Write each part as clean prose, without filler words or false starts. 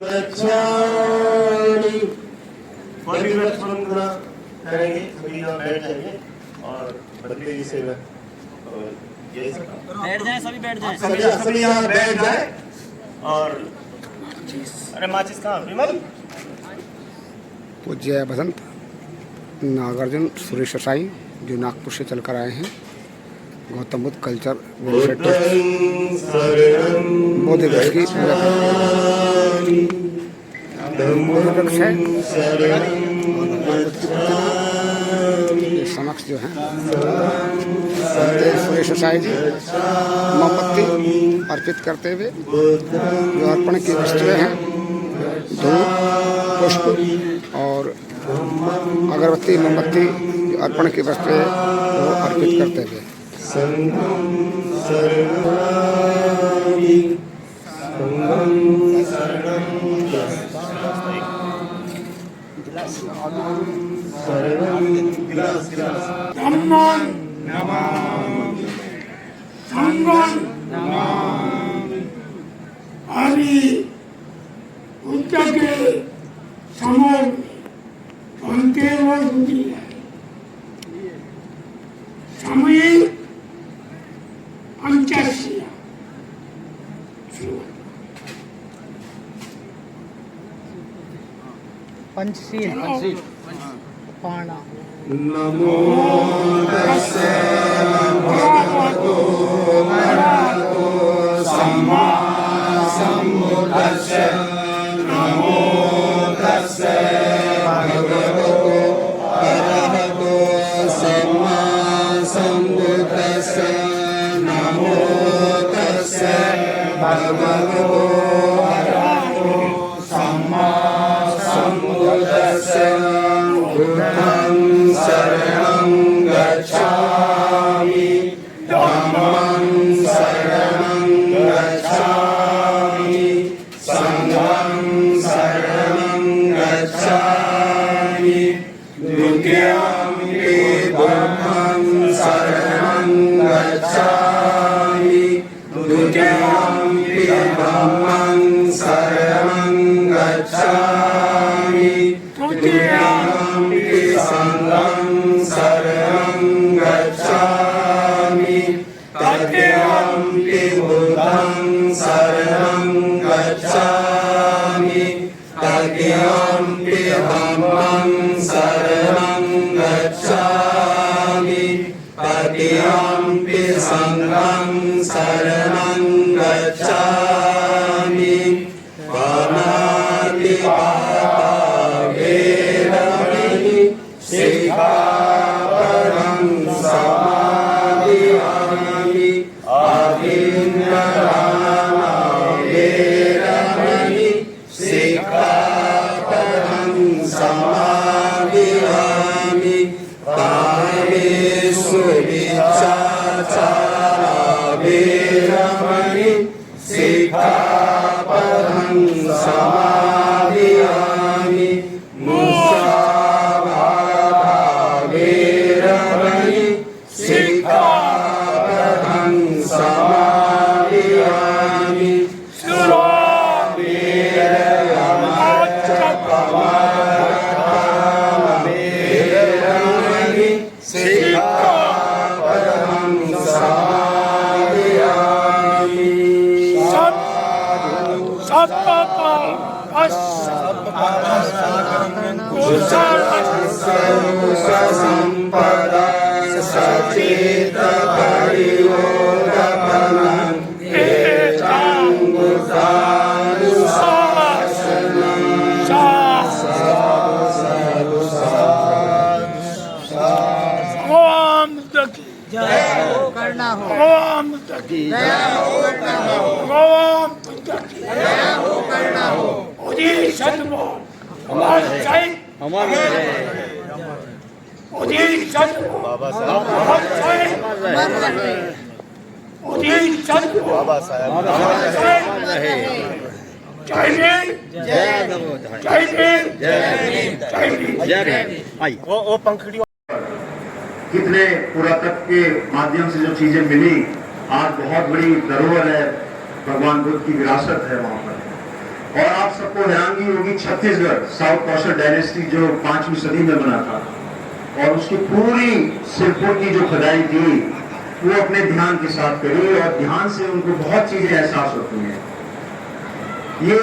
गच्छामि। परिवेश वंदना करेंगे, सभी यहाँ बैठ जाएंगे और बंदे जी से बैठ जाए, सभी बैठ जाए, सभी यहाँ बैठ जाए। और अरे माचिस कहाँ विमल? पूज्य बसंत नागार्जुन सुरेश साई जो नागपुर से चलकर आए हैं गौतम बुद्ध कल्चर बौद्ध वृक्ष की पूजा समक्ष जो है सुरेश साई जी मोमबत्ती अर्पित करते हुए जो अर्पण की वस्तुएं हैं धूप पुष्प और अगरबत्ती मोमबत्ती अर्पण की वस्तुएं वो अर्पित करते हुए संघं शरणामि। संघं शरणं धम्मं नमामि संघं नमामि। हरि बुद्ध के समर बनते हुए बुद्धि है समय पंचशील पंचशील पाणा नमो तस्से भगवतो अरहतो सम्मा सम्बुद्धस्से। नमो तस्से भगवतो अरहतो सम्मा सम्बुद्धस्से। नमो तस्से भगवतो अरहतो सम्मा सम्बुद्धस्से। बुद्धं शरणं गच्छामि। धम्मं शरणं गच्छामि। संघं शरणं गच्छामि। द्वितीयम्पि बुद्धं शरणं गच्छामि। द्वितीयम्पि धम्मं शरणं गच्छामि। तृतीयम्पि संघं शरणं गच्छामि। तृतीयम्पि बुद्धं शरणं गच्छामि। तृतीयम्पि धम्मं शरणं गच्छामि। तृतीयम्पि संघं शरणं गच्छामि। पाणातिपाता वेरमणि सिक्खापदं समादियामि। आदिन्यदाना वेरमणि सिक्खापदं समादियामि। कामेषु मिथ्याचारा वेरमणि सिक्खापदं समादियामि। मुसावादा वेरमणि सिक्खापदं समादियामि। वेरमणि सिक्खापदं समादियामि। संपदा सचेत परियोगपनं एतं बुद्धानुशासनं। साधु भगवान बुद्ध की जय हो करना हो, भगवान बुद्ध की जय हो करना हो, भगवान बुद्ध की जय हो करना हो। उदी सदगुरु हमारे जय उदी सदगुरु बाबा हमारे जय उदी सदगुरु बाबा साहब जय जय भीम जय नमो जय भीम जय भीम जय भीम जय भीम। वो पंखड़ी कितने पुरातत्व के माध्यम से जो चीजें मिली आज बहुत बड़ी धरोहर है, भगवान बुद्ध की विरासत है वहां पर। और आप सबको हैरानगी होगी, छत्तीसगढ़ साउथ कौशल डायनेस्टी जो 5वीं सदी में बना था और उसकी पूरी सिरपुर की जो खुदाई थी वो अपने ध्यान के साथ करी और ध्यान से उनको बहुत चीजें एहसास होती हैं। ये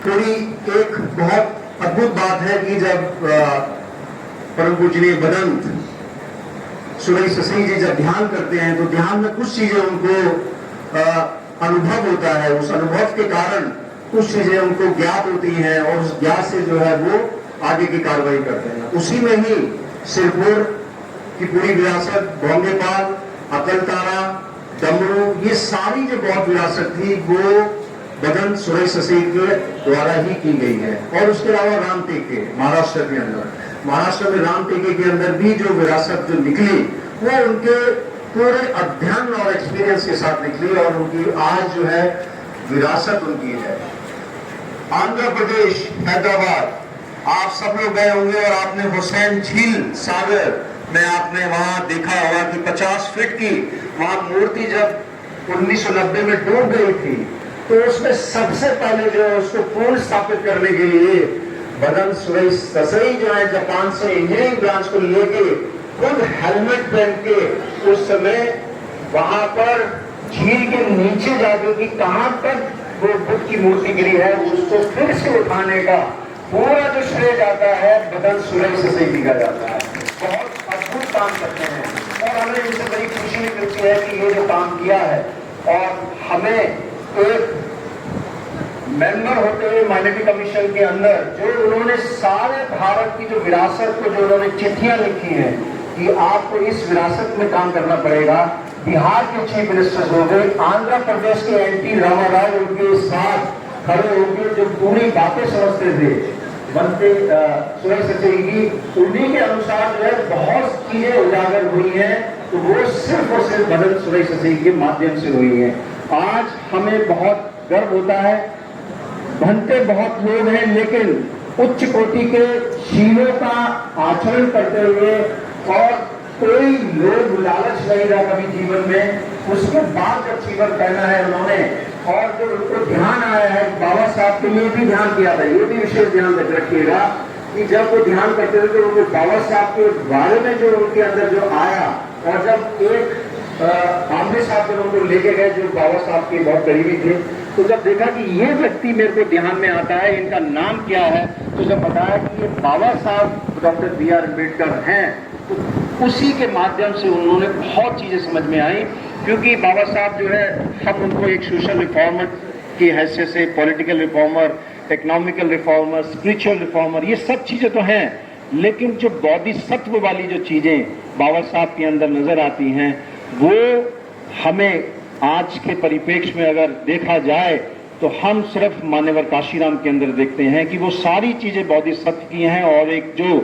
थोड़ी एक बहुत अद्भुत बात है कि जब परम पूजनीय भदंत सुरई ससई जी जब ध्यान करते हैं तो ध्यान में कुछ चीजें उनको अनुभव होता है, उस अनुभव के कारण कुछ चीजें उनको ज्ञात होती हैं और उस ज्ञात से जो है वो आगे की कार्रवाई करते हैं। उसी में ही सिरपुर की पूरी विरासत, भोंगेपाल, अकलतारा, डमरू, ये सारी जो बौद्ध विरासत थी वो भदंत सुरई ससई के द्वारा ही की गई है। और उसके अलावा रामटेके महाराष्ट्र के अंदर, महाराष्ट्र में रामटेके के अंदर भी जो विरासत जो निकली वो उनके पूरे अध्ययन और एक्सपीरियंस के साथ निकली और उनकी आज जो है विरासत उनकी है। आंध्र प्रदेश, हैदराबाद, आप सब लोग गए होंगे और आपने हुसैन झील सागर में आपने वहां देखा होगा कि 50 फीट की वहां मूर्ति जब 1990 में डूब गई थी तो उसमें सबसे पहले जो उसको पुनः स्थापित करने के लिए भदंत सुरई ससई जो है जापान से इंजीनियरिंग ब्रांच को लेके खुद हेलमेट पहन के उस समय वहां पर झील के नीचे जाके कि कहां तक वो बुद्ध की मूर्ति गिरी है उसको फिर से उठाने का पूरा जो श्रेय जाता है भदंत सुरई ससई जी का जाता है। बहुत अद्भुत काम करते हैं और हमें इनसे बड़ी खुशी भी मिलती है कि ये जो काम किया है और हमें एक मेंबर होते हुए माइनॉरिटी कमीशन के अंदर जो उन्होंने सारे भारत की जो विरासत को जो उन्होंने चिट्ठियां लिखी हैं कि आपको इस विरासत में काम करना पड़ेगा। बिहार के चीफ मिनिस्टर हो गए, आंध्र प्रदेश के एनटी रामाराव उनके साथ खड़े होकर जो पूरी बातें समझते थे बनते सुरई ससई की, उन्हीं के अनुसार जो है बहुत चीजें उजागर हुई हैं तो वो सिर्फ और सिर्फ भदंत सुरई ससई के माध्यम से हुई हैं। आज हमें बहुत गर्व होता है, भंते बहुत लोग हैं लेकिन उच्च कोटि के शीलों का आचरण करते हुए और कोई लोग लालच नहीं रहा कभी जीवन में, उसके बाद जब जीवन पहना है उन्होंने और जो उनको ध्यान आया है, बाबा साहब के लिए भी ध्यान किया था, ये भी विशेष ध्यान रखिएगा कि जब वो ध्यान करते थे तो उनको बाबा साहब के बारे में जो उनके अंदर जो आया और जब एक आमने साहब जब उनको लेके गए जो बाबा साहब के बहुत करीबी थे तो जब देखा कि ये व्यक्ति मेरे को ध्यान में आता है, इनका नाम क्या है, तो जब बताया कि ये बाबा साहब डॉक्टर बी.आर. अम्बेडकर हैं तो उसी के माध्यम से उन्होंने बहुत चीजें समझ में आई। क्योंकि बाबा साहब जो है हम उनको एक सोशल रिफॉर्मर की हैसियत से, political reformer, economical reformer, spiritual reformer, ये सब चीजें तो हैं, लेकिन जो बोधिसत्व वाली जो चीजें बाबा साहब के अंदर नजर आती हैं वो हमें आज के परिप्रेक्ष्य में अगर देखा जाए तो हम सिर्फ मान्यवर काशीराम के अंदर देखते हैं कि वो सारी चीजें बोधिसत्व की हैं और एक जो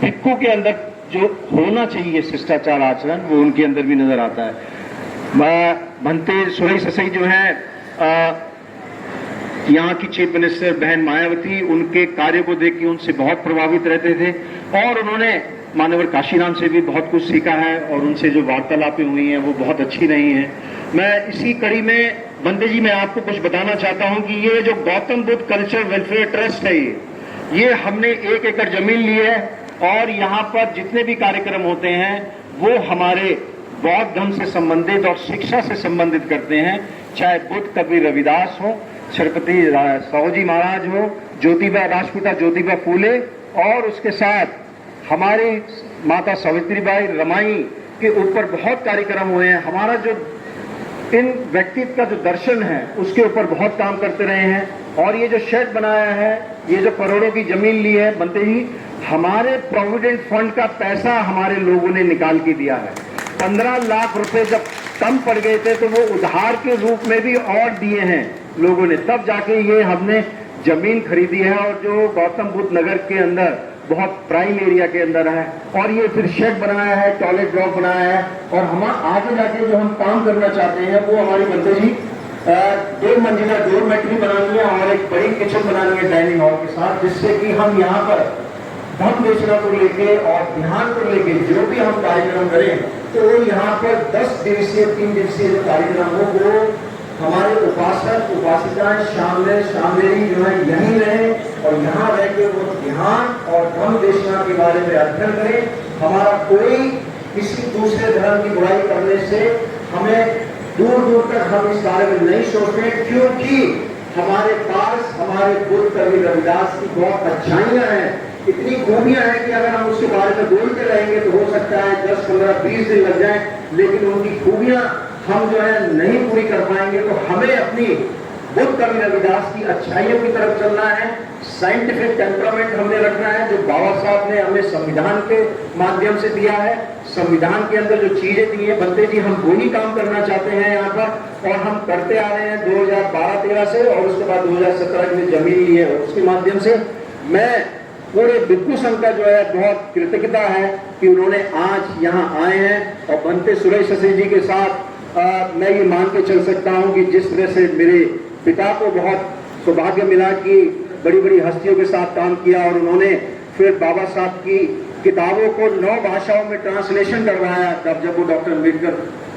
भिक्खु के अंदर जो होना चाहिए शिष्टाचार आचरण वो उनके अंदर भी नजर आता है। भंते सुरई ससई जो है यहाँ की चीफ मिनिस्टर बहन मायावती उनके कार्य को देख के उनसे बहुत प्रभावित रहते थे और उन्होंने मान्यवर काशीराम से भी बहुत कुछ सीखा है और उनसे जो वार्तालापें हुई हैं वो बहुत अच्छी रही हैं। मैं इसी कड़ी में बंदे जी मैं आपको कुछ बताना चाहता हूं कि ये जो Gautam Buddha culture welfare trust है ये हमने 1 एकड़ जमीन ली है और यहाँ पर जितने भी कार्यक्रम होते हैं वो हमारे बौद्ध धर्म से संबंधित और शिक्षा से संबंधित करते हैं, चाहे बुद्ध कबीर रविदास हो, छत्रपति साहूजी महाराज हो, ज्योतिबा राजपूता ज्योतिबा फूले और उसके साथ हमारी माता सावित्रीबाई रमाई के ऊपर बहुत कार्यक्रम हुए हैं। हमारा जो इन व्यक्तित्व का जो दर्शन है उसके ऊपर बहुत काम करते रहे हैं और ये जो शेड बनाया है, ये जो करोड़ों की जमीन ली है बनते ही हमारे प्रोविडेंट फंड का पैसा हमारे लोगों ने निकाल के दिया है। 15 लाख रुपए जब कम पड़ गए थे तो वो उधार के रूप में भी और दिए हैं लोगों ने, तब जाके ये हमने जमीन खरीदी है और जो गौतम बुद्ध नगर के अंदर बहुत प्राइम एरिया के अंदर है और ये फिर शेड बनाया है, टॉयलेट ब्लॉक बनाया है और हम आगे जाके जो हम काम करना चाहते हैं वो हमारी बंदे जी 2 मंजिला डोरमेट्री बनानी है और एक बड़ी किचन बनानी है डाइनिंग हॉल के साथ, जिससे कि हम यहाँ पर धन बेचना को लेके और ध्यान को लेके जो भी हम कार्यक्रम करें तो वो यहाँ पर 10 दिवसीय 3 दिवसीय जो कार्यक्रम हो वो हमारे उपासक उपासिकाएं शामलेरी जो है यहीं रहे और यहाँ रह के वो ध्यान और धर्म देशना के बारे में अध्ययन करें। हमारा कोई किसी दूसरे धर्म की बुराई करने से हमें दूर दूर तक हम इस बारे में नहीं सोचते, क्योंकि हमारे पास हमारे बुद्ध कवि रविदास की बहुत अच्छाइयां हैं, इतनी खूबियां हैं कि अगर हम उसके बारे में बोलते रहेंगे तो हो सकता है 10, 15, 20 दिन लग जाए, लेकिन उनकी खूबियां हम जो है नहीं पूरी कर पाएंगे। तो हमें अपनी बुद्ध कवि रविदास की अच्छाइयों की तरफ चलना है। साइंटिफिक टेम्परामेंट हमने रखना है जो बाबा साहब ने हमें संविधान के माध्यम से दिया है। संविधान के अंदर जो चीजें दी है, बंदे जी हम वही काम करना चाहते हैं यहाँ पर, और हम करते आ रहे हैं 2012-13 से, और उसके बाद 2017 की जमीन ली है उसके माध्यम से। मैं पूरे भिक्खु संघ का जो है बहुत कृतज्ञता है कि उन्होंने आज यहाँ आए हैं, और बनते सुरेश शशि जी के साथ मैं ये मान के चल सकता हूँ कि जिस तरह से मेरे पिता को बहुत सौभाग्य मिला कि बड़ी बड़ी हस्तियों के साथ काम किया, और उन्होंने फिर बाबा साहब की किताबों को 9 भाषाओं में ट्रांसलेशन करवाया, तब जब वो डॉक्टर अम्बेडकर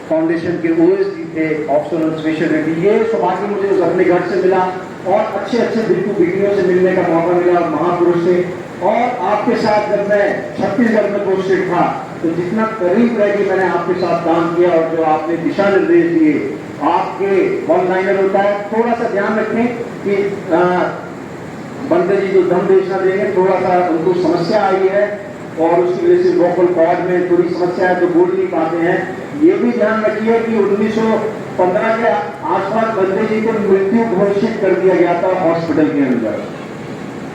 फाउंडेशन के ओएसडी थे, ऑप्शनल स्पेशलिटी। ये सौभाग्य मुझे उस अपने घर से मिला, और अच्छे अच्छे भिक्खु भिक्खुओं से मिलने का मौका मिला, महापुरुष से। और आपके साथ जब मैं छत्तीसगढ़ में पोस्टेड था तो जितना करीब रह के मैंने आपके साथ काम किया, और जो आपने दिशा निर्देश दिए, आपके वन लाइनर होता है, थोड़ा सा ध्यान रखें कि बंदे जी जो दम देशना देंगे, थोड़ा सा उनको समस्या आई है और उसकी वजह से वोकल कॉर्ड में थोड़ी समस्या है तो बोल नहीं पाते हैं। ये भी ध्यान रखिए कि 1915 के आसपास बंदे जी को मृत्यु घोषित कर दिया गया था हॉस्पिटल के अंदर,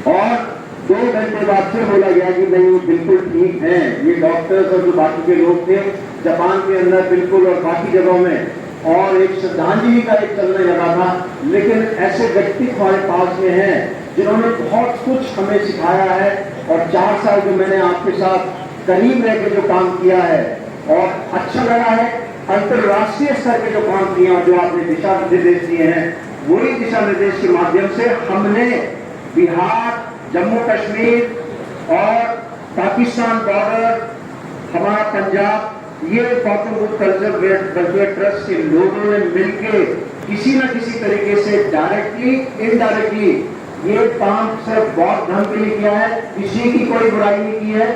और 2 घंटे बाद फिर बोला गया कि नहीं वो बिल्कुल ठीक है। ये डॉक्टर्स और जो बाकी के लोग थे जापान के अंदर बिल्कुल, और बाकी जगहों में, और एक श्रद्धांजलि का एक चलने लगा था। लेकिन ऐसे व्यक्ति हमारे पास में हैं जिन्होंने बहुत कुछ हमें सिखाया है, और 4 साल जो मैंने आपके साथ करीब रह के जो काम किया है और अच्छा लगा है, अंतरराष्ट्रीय स्तर के जो काम किए और जो आपने दिशा निर्देश दिए हैं, वही दिशा निर्देश के माध्यम से हमने बिहार, जम्मू कश्मीर और पाकिस्तान बॉर्डर, हमारा पंजाब, ये Gautam Buddha culture welfare trust के लोगों ने मिलकर किसी न किसी तरीके से डायरेक्टली इनडायरेक्टली ये काम सिर्फ बौद्ध धर्म के लिए किया है, किसी की कोई बुराई नहीं की है।